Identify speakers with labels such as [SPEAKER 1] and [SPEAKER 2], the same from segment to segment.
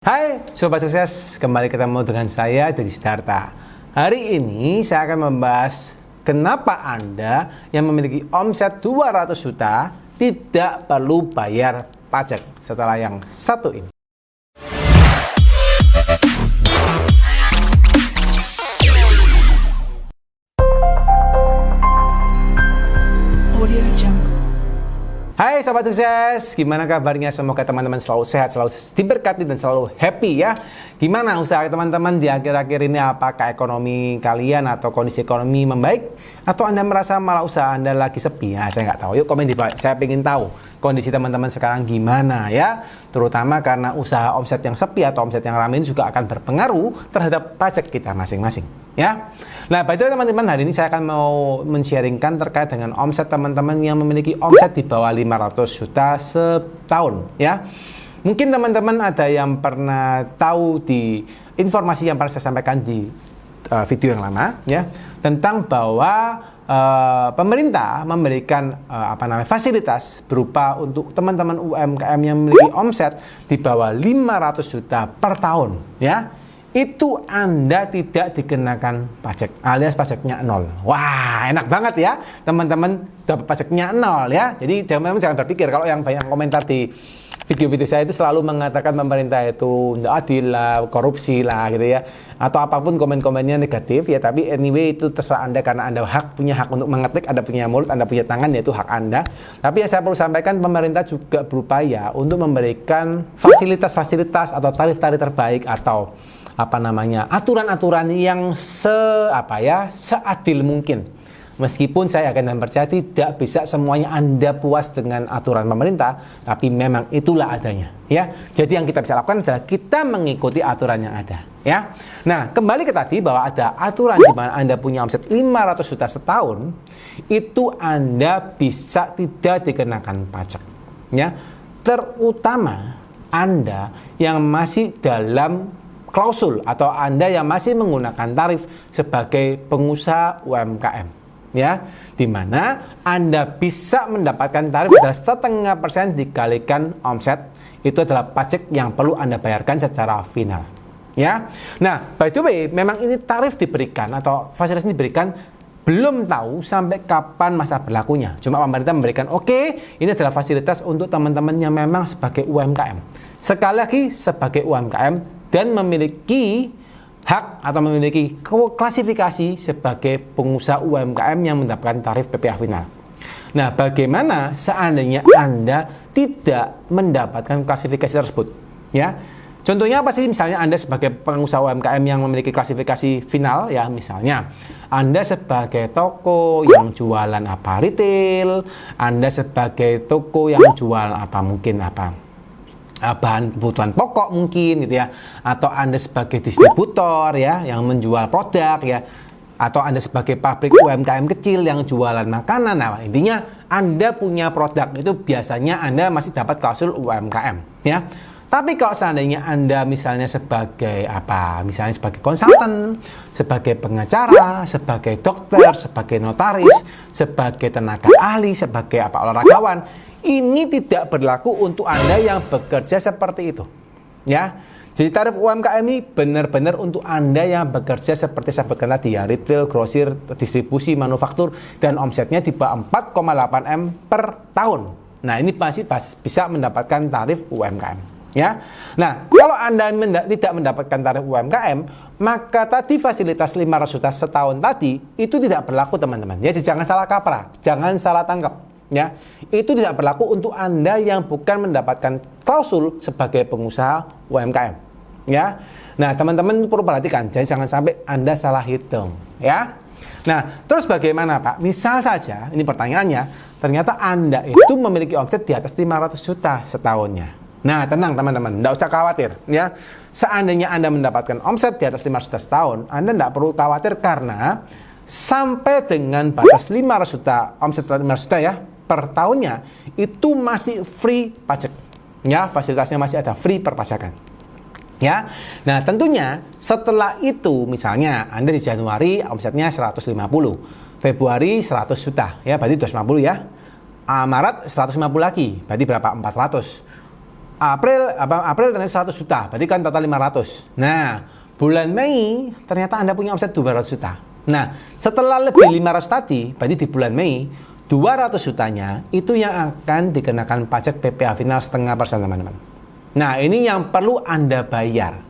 [SPEAKER 1] Hai Sobat Sukses, kembali ketemu dengan saya Deddy Sidarta. Hari ini saya akan membahas kenapa Anda yang memiliki omset 200 juta tidak perlu bayar pajak setelah yang satu ini. Hai Sobat Sukses, gimana kabarnya? Semoga teman-teman selalu sehat, selalu diberkati dan selalu happy ya. Gimana usaha teman-teman di akhir-akhir ini? Apakah ekonomi kalian atau kondisi ekonomi membaik? Atau Anda merasa malah usaha Anda lagi sepi? Ya, saya nggak tahu. Yuk komen di bawah, saya ingin tahu kondisi teman-teman sekarang gimana ya. Terutama karena usaha omset yang sepi atau omset yang ramai ini juga akan berpengaruh terhadap pajak kita masing-masing ya. Nah, by the way teman-teman, hari ini saya akan mau men-sharingkan terkait dengan omset teman-teman yang memiliki omset di bawah 500 juta setahun ya. Mungkin teman-teman ada yang pernah tahu di informasi yang pernah saya sampaikan di video yang lama ya, tentang bahwa pemerintah memberikan fasilitas berupa untuk teman-teman UMKM yang memiliki omset di bawah 500 juta per tahun ya. Itu Anda tidak dikenakan pajak alias pajaknya 0. Wah, enak banget ya teman-teman, dapat pajaknya 0 ya. Jadi teman-teman jangan berpikir kalau yang banyak komentar di video-video saya itu selalu mengatakan pemerintah itu tidak adil lah, korupsi lah gitu ya, atau apapun komen-komennya negatif ya. Tapi anyway itu terserah Anda, karena Anda punya hak untuk mengetik, Anda punya mulut, Anda punya tangan, yaitu hak Anda. Tapi yang saya perlu sampaikan, pemerintah juga berupaya untuk memberikan fasilitas-fasilitas atau tarif-tarif terbaik atau aturan-aturan yang seadil mungkin. Meskipun saya akan percaya tidak bisa semuanya Anda puas dengan aturan pemerintah, tapi memang itulah adanya ya. Jadi yang kita bisa lakukan adalah kita mengikuti aturan yang ada ya. Nah, kembali ke tadi bahwa ada aturan di mana Anda punya omset 500 juta setahun, itu Anda bisa tidak dikenakan pajak ya. Terutama Anda yang masih dalam klausul atau Anda yang masih menggunakan tarif sebagai pengusaha UMKM ya, di mana Anda bisa mendapatkan tarif adalah 0,5% dikalikan omset. Itu adalah pajak yang perlu Anda bayarkan secara final ya. Nah, by the way, memang ini tarif diberikan atau fasilitas ini diberikan, belum tahu sampai kapan masa berlakunya. Cuma pemerintah memberikan ini adalah fasilitas untuk teman-teman yang memang sebagai UMKM. Sekali lagi, sebagai UMKM dan memiliki hak atau memiliki klasifikasi sebagai pengusaha UMKM yang mendapatkan tarif PPh final. Nah, bagaimana seandainya Anda tidak mendapatkan klasifikasi tersebut? Ya, contohnya apa sih? Misalnya Anda sebagai pengusaha UMKM yang memiliki klasifikasi final, ya misalnya Anda sebagai toko yang jualan retail, Anda sebagai toko yang jualan bahan kebutuhan pokok mungkin gitu ya, atau Anda sebagai distributor ya yang menjual produk ya, atau Anda sebagai pabrik UMKM kecil yang jualan makanan. Nah, intinya Anda punya produk itu biasanya Anda masih dapat klausul UMKM ya. Tapi kalau seandainya Anda misalnya sebagai misalnya sebagai konsultan, sebagai pengacara, sebagai dokter, sebagai notaris, sebagai tenaga ahli, sebagai olahragawan, ini tidak berlaku untuk Anda yang bekerja seperti itu ya. Jadi tarif UMKM ini benar-benar untuk Anda yang bekerja seperti saya sebutkan tadi ya, retail, grosir, distribusi, manufaktur, dan omsetnya di bawah 4,8 M per tahun. Nah, ini masih bisa mendapatkan tarif UMKM ya. Nah, kalau Anda tidak mendapatkan tarif UMKM, maka tadi fasilitas 500 juta setahun tadi itu tidak berlaku teman-teman ya. Jangan salah kaprah, jangan salah tangkap ya. Itu tidak berlaku untuk Anda yang bukan mendapatkan klausul sebagai pengusaha UMKM ya. Nah, teman-teman perlu perhatikan, jadi jangan sampai Anda salah hitung ya. Nah, terus bagaimana Pak? Misal saja, ini pertanyaannya, ternyata Anda itu memiliki omset di atas 500 juta setahunnya. Nah, tenang teman-teman, tidak usah khawatir ya. Seandainya Anda mendapatkan omset di atas 500 juta setahun, Anda tidak perlu khawatir, karena sampai dengan batas 500 juta, omset 500 juta ya per tahunnya, itu masih free pajak ya. Fasilitasnya masih ada free perpajakan ya. Nah, tentunya setelah itu, misalnya Anda di Januari omsetnya 150, Februari 100 juta ya, berarti 250 ya. Maret 150 lagi, berarti berapa? 400. April ternyata 100 juta, berarti kan total 500. Nah, bulan Mei ternyata Anda punya omset 200 juta. Nah, setelah lebih 500 tadi, berarti di bulan Mei 200 jutanya itu yang akan dikenakan pajak PPh final 0,5%, teman-teman. Nah, ini yang perlu Anda bayar.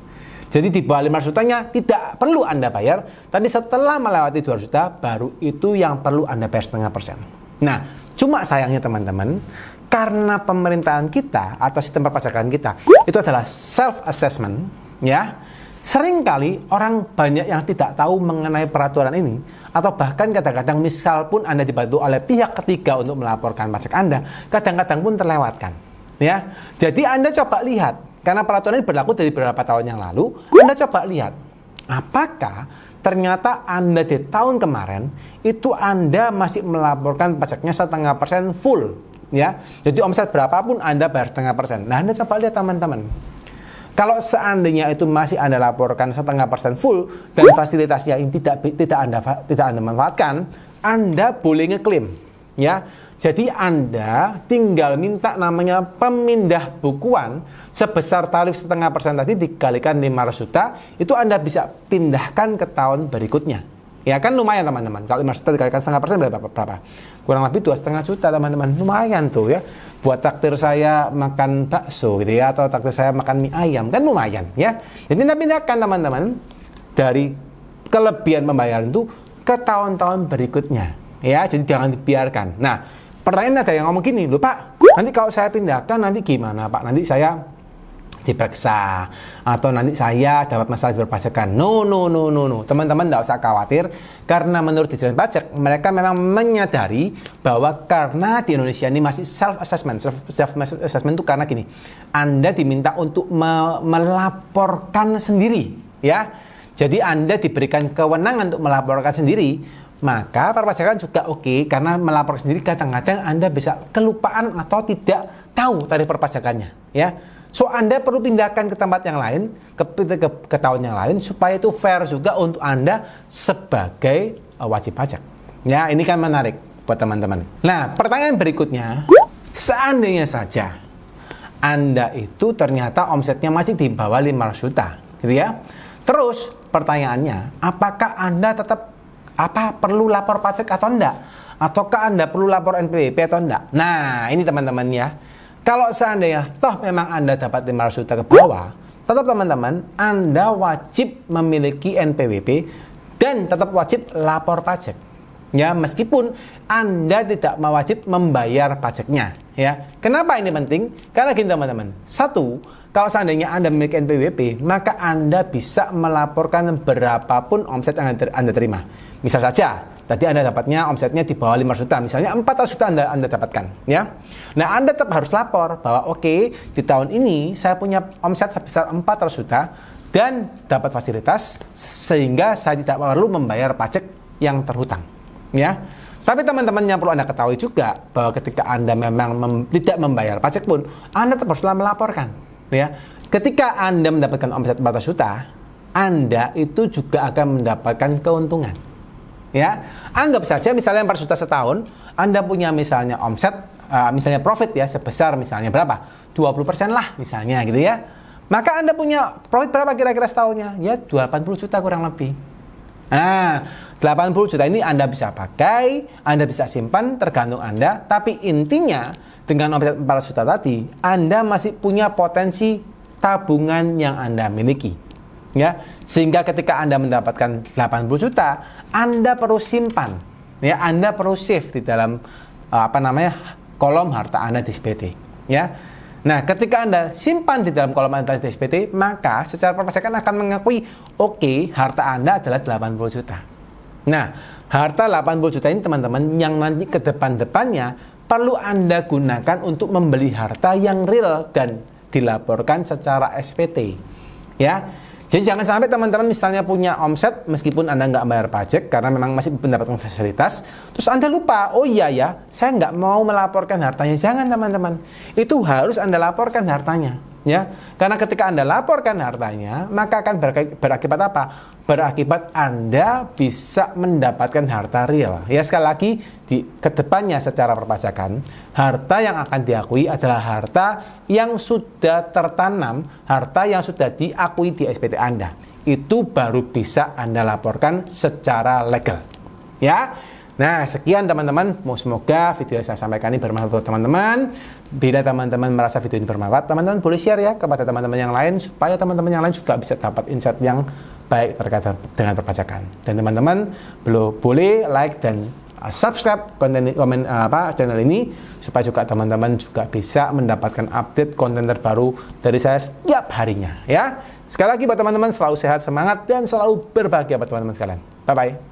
[SPEAKER 1] Jadi di bawah 500 jutanya tidak perlu Anda bayar, tapi setelah melewati 200 juta baru itu yang perlu Anda bayar 0,5%. Nah, cuma sayangnya teman-teman, karena pemerintahan kita atau sistem perpajakan kita itu adalah self assessment, ya. Seringkali orang banyak yang tidak tahu mengenai peraturan ini, atau bahkan kadang-kadang misal pun Anda dibantu oleh pihak ketiga untuk melaporkan pajak Anda, kadang-kadang pun terlewatkan, ya. Jadi Anda coba lihat. Karena peraturan ini berlaku dari beberapa tahun yang lalu, Anda coba lihat, apakah ternyata Anda di tahun kemarin, itu Anda masih melaporkan pajaknya 0,5% full. Ya, jadi omset berapapun Anda bayar 0,5%. Nah, Anda coba lihat teman-teman. Kalau seandainya itu masih Anda laporkan 0,5% full, dan fasilitasnya ini tidak Anda manfaatkan, Anda boleh ngeklaim. Ya, jadi Anda tinggal minta namanya pemindah bukuan sebesar tarif 0,5% tadi dikalikan 500 juta, itu Anda bisa pindahkan ke tahun berikutnya. Ya kan lumayan teman-teman. Kalau 500 juta dikalikan 0,5% berapa? Kurang lebih 2,5 juta teman-teman. Lumayan tuh ya. Buat takdir saya makan bakso gitu ya, atau takdir saya makan mie ayam, kan lumayan ya. Jadi Anda pindahkan teman-teman dari kelebihan pembayaran itu ke tahun-tahun berikutnya. Ya, jadi jangan dibiarkan. Nah, pertanyaan ada yang ngomong gini, loh Pak, nanti kalau saya pindahkan nanti gimana Pak? Nanti saya diperiksa atau nanti saya dapat masalah di perpajakan. No. Teman-teman tidak usah khawatir, karena menurut Ditjen Pajak mereka memang menyadari bahwa karena di Indonesia ini masih self assessment itu karena gini, Anda diminta untuk melaporkan sendiri, ya. Jadi Anda diberikan kewenangan untuk melaporkan sendiri, maka perpajakan juga oke, karena melaporkan sendiri kadang-kadang Anda bisa kelupaan atau tidak tahu tarif perpajakannya, ya. So Anda perlu pindahkan ke tempat yang lain, ke tahun yang lain, supaya itu fair juga untuk Anda sebagai wajib pajak. Ya, ini kan menarik buat teman-teman. Nah, pertanyaan berikutnya, seandainya saja Anda itu ternyata omsetnya masih di bawah 500 juta, gitu ya. Terus pertanyaannya, apakah Anda tetap perlu lapor pajak atau enggak? Ataukah Anda perlu lapor NPWP atau enggak? Nah, ini teman-teman ya. Kalau seandainya toh memang Anda dapat 500 juta ke bawah, tetap teman-teman Anda wajib memiliki NPWP dan tetap wajib lapor pajak. Ya, meskipun Anda tidak wajib membayar pajaknya, ya. Kenapa ini penting? Karena gini teman-teman. Satu, kalau seandainya Anda memiliki NPWP, maka Anda bisa melaporkan berapapun omset yang Anda terima. Misal saja, tadi Anda dapatnya omsetnya di bawah 500 juta, misalnya 400 juta Anda dapatkan, ya. Nah, Anda tetap harus lapor bahwa oke, di tahun ini saya punya omset sebesar 400 juta dan dapat fasilitas sehingga saya tidak perlu membayar pajak yang terhutang, ya. Tapi teman-teman yang perlu Anda ketahui juga bahwa ketika Anda memang tidak membayar pajak pun, Anda tetap harus melaporkan, ya. Ketika Anda mendapatkan omset 400 juta, Anda itu juga akan mendapatkan keuntungan. Ya, anggap saja misalnya 4 juta setahun, Anda punya misalnya omset, misalnya profit ya sebesar misalnya berapa? 20% lah misalnya gitu ya. Maka Anda punya profit berapa kira-kira setahunnya? Ya 80 juta kurang lebih. Nah, 80 juta ini Anda bisa pakai, Anda bisa simpan, tergantung Anda. Tapi intinya dengan omset 400 juta tadi, Anda masih punya potensi tabungan yang Anda miliki. Ya, sehingga ketika Anda mendapatkan 80 juta, Anda perlu simpan, ya, Anda perlu save di dalam kolom harta Anda di SPT, ya. Nah, ketika Anda simpan di dalam kolom harta di SPT, maka secara perpajakan akan mengakui oke, harta Anda adalah 80 juta. Nah, harta 80 juta ini teman-teman yang nanti ke depan-depannya perlu Anda gunakan untuk membeli harta yang real dan dilaporkan secara SPT, ya. Jadi jangan sampai teman-teman misalnya punya omset meskipun Anda nggak bayar pajak karena memang masih mendapatkan fasilitas, terus Anda lupa, oh iya ya, saya nggak mau melaporkan hartanya. Jangan teman-teman, itu harus Anda laporkan hartanya. Ya, karena ketika Anda laporkan hartanya, maka akan berakibat apa? Berakibat Anda bisa mendapatkan harta real. Ya, sekali lagi di kedepannya secara perpajakan, harta yang akan diakui adalah harta yang sudah tertanam, harta yang sudah diakui di SPT Anda. Itu baru bisa Anda laporkan secara legal. Ya. Nah, sekian teman-teman. Semoga video yang saya sampaikan ini bermanfaat untuk teman-teman. Bila teman-teman merasa video ini bermanfaat, teman-teman boleh share ya kepada teman-teman yang lain, supaya teman-teman yang lain juga bisa dapat insight yang baik terkait dengan perpajakan. Dan teman-teman boleh like dan subscribe channel ini, supaya juga teman-teman juga bisa mendapatkan update konten terbaru dari saya setiap harinya. Ya, sekali lagi buat teman-teman, selalu sehat, semangat, dan selalu berbahagia buat teman-teman sekalian. Bye-bye.